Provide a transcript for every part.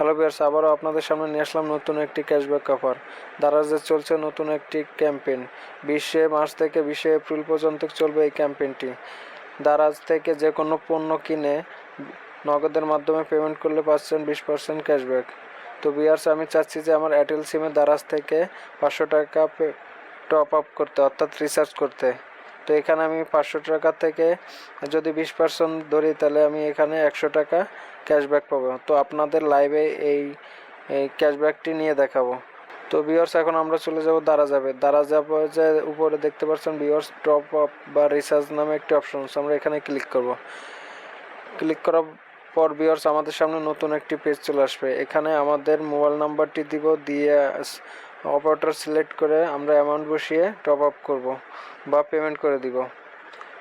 Hello viewers, আবারও আপনাদের সামনে নিয়ে আসলাম নতুন একটি ক্যাশব্যাক অফার। দারাজে চলছে নতুন একটি ক্যাম্পেইন। 20 মার্চ থেকে 20 এপ্রিল পর্যন্ত চলবে এই ক্যাম্পেইনটি। দারাজ থেকে যে কোনো পণ্য কিনে নগদের মাধ্যমে পেমেন্ট করলে পাচ্ছেন 20% ক্যাশব্যাক। তো ভিউয়ার্স, আমি চাচ্ছি যে আমার এয়ারটেল সিমে দারাজ থেকে 500 টাকা টপ আপ করতে, অর্থাৎ রিচার্জ করতে। তো এখানে আমি 500 টাকা থেকে যদি 20% ধরি, তাহলে আমি এখানে 100 টাকা ক্যাশব্যাক পাবো। তো আপনাদের লাইভে এই ক্যাশব্যাকটি নিয়ে দেখাবো। তো ভিউয়ার্স, এখন আমরা চলে যাব দারাজে যে উপরে দেখতে পাচ্ছেন ভিউয়ার্স, টপ আপ বা রিচার্জ নামে একটি অপশন আছে। আমরা এখানে ক্লিক করব। ক্লিক করার পর ভিউয়ার্স, আমাদের সামনে নতুন একটি পেজ চলে আসবে। এখানে আমাদের মোবাইল নাম্বারটি দিব, দিয়ে অপারেটর সিলেক্ট করে আমরা অ্যামাউন্ট বসিয়ে টপ আপ করব বা পেমেন্ট করে দিব।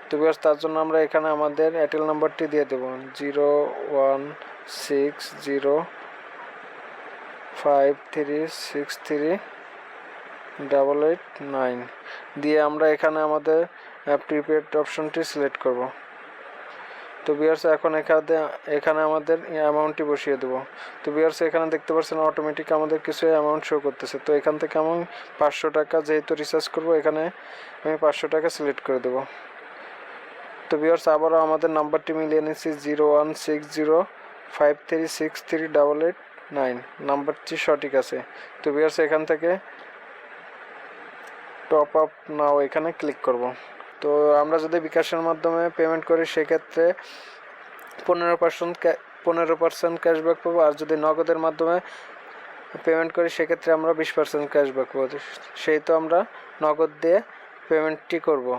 তো ভিউয়ার্স, তার জন্য আমরা এখানে আমাদের এয়ারটেল নাম্বারটি দিয়ে দেব 016053638889 দিয়ে আমরা এখানে আমাদের প্রিপেড অপশনটি সিলেক্ট করব। তো ভিউয়ার্স, এখন এখানে আমাদের অ্যামাউন্টটি বসিয়ে দেব। তো ভিউয়ার্স, এখানে দেখতে পাচ্ছেন অটোমেটিক আমাদের কিছু অ্যামাউন্ট শো করতেছে। তো এখান থেকে আমি 500 টাকা যেহেতু রিচার্জ করব, এখানে আমি 500 টাকা সিলেক্ট করে দেব। তো ভিউয়ার্স, আবারও আমাদের নাম্বারটি মিলিয়ে নিচ্ছি 016053638889, নাম্বারটি সঠিক আছে। তো ভিউয়ার্স, এখান থেকে টপ আপ নাও এখানে ক্লিক করব। তো আমরা যদি বিকাশের মাধ্যমে পেমেন্ট করি, সেক্ষেত্রে 15% ক্যাশব্যাক পাবো, আর যদি নগদের মাধ্যমে পেমেন্ট করি সেক্ষেত্রে আমরা 20% ক্যাশব্যাক পাবো। সেই তো আমরা নগদ দিয়ে পেমেন্টটি করব।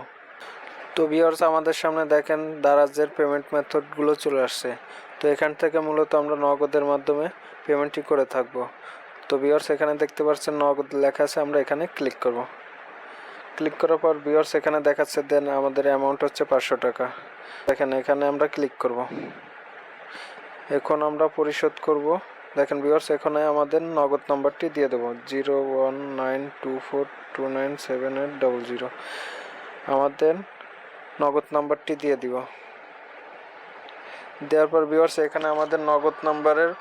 তো ভিউয়ার্স, আমাদের সামনে দেখেন দারাজের পেমেন্ট মেথডগুলো চলে আসছে। তো এখান থেকে মূলত আমরা নগদের মাধ্যমে পেমেন্টটি করে থাকব। তো ভিউয়ার্স, এখানে দেখতে পাচ্ছেন নগদ লেখা আছে, আমরা এখানে ক্লিক করব। ক্লিক করার পর ভিউয়ার্স, এখানে দেখাচ্ছে দেন আমাদের অ্যামাউন্ট হচ্ছে 500 টাকা। দেখেন এখানে আমরা ক্লিক করব। এখন আমরা পরিশোধ করব। দেখেন ভিউয়ার্স, এখানে আমাদের নগদ নাম্বারটি দিয়ে দেবো 0192429780। আমাদের নগদ নাম্বারটি দিয়ে দিব। দেওয়ার পর ভিউয়ার্স, এখানে আমাদের নগদ নাম্বারের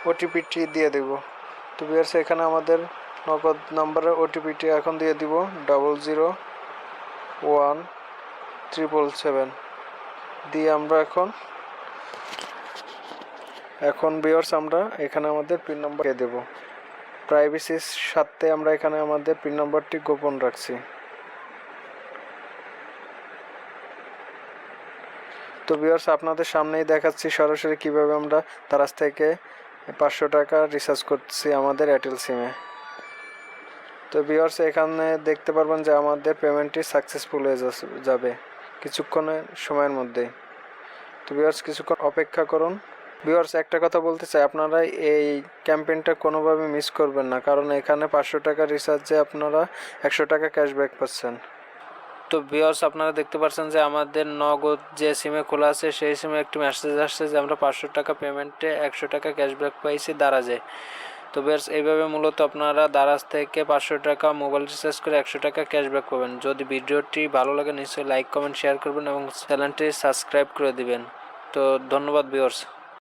ওটিপিটি দিয়ে দেব। তো ভিউয়ার্স, এখানে আমাদের নগদ নাম্বারের ওটিপিটি এখন দিয়ে দিব 001777 দিয়ে আমরা এখন ভিউয়ার্স, আমরা এখানে আমাদের পিন নাম্বার দিয়ে দেব। প্রাইভেসির সাথে আমরা এখানে আমাদের পিন নাম্বারটি গোপন রাখছি। তো ভিউয়ার্স, আপনাদের সামনেই দেখাচ্ছি সরাসরি কিভাবে আমরা দারাজ থেকে 500 টাকা রিচার্জ করছি আমাদের এয়ারটেল সিমে। তো ভিউয়ার্স, এখানে দেখতে পারবেন যে আমাদের পেমেন্টটি সাকসেসফুল হয়ে যাবে কিছুক্ষণের সময়ের মধ্যেই। তো ভিউয়ার্স, কিছুক্ষণ অপেক্ষা করুন। ভিউয়ার্স, একটা কথা বলতে চাই, আপনারা এই ক্যাম্পেইনটা কোনোভাবে মিস করবেন না, কারণ এখানে 500 টাকা রিচার্জে আপনারা 100 টাকা ক্যাশব্যাক পাচ্ছেন। তো ভিউয়ার্স, আপনারা দেখতে পাচ্ছেন যে আমাদের নগদ যে সিমে খোলা আছে সেই সিমে একটি মেসেজ আসছে যে আমরা 500 টাকা পেমেন্টে 100 টাকা ক্যাশব্যাক পাইছি দারাজে। তো ভিউয়ার্স, এইভাবে মূলত আপনারা দারাজ থেকে 500 টাকা মোবাইল রিচার্জ করে 100 টাকা ক্যাশব্যাক পাবেন। যদি ভিডিওটি ভালো লাগে নিশ্চয়ই লাইক কমেন্ট শেয়ার করবেন এবং চ্যানেলটি সাবস্ক্রাইব করে দিবেন। তো ধন্যবাদ ভিউয়ার্স।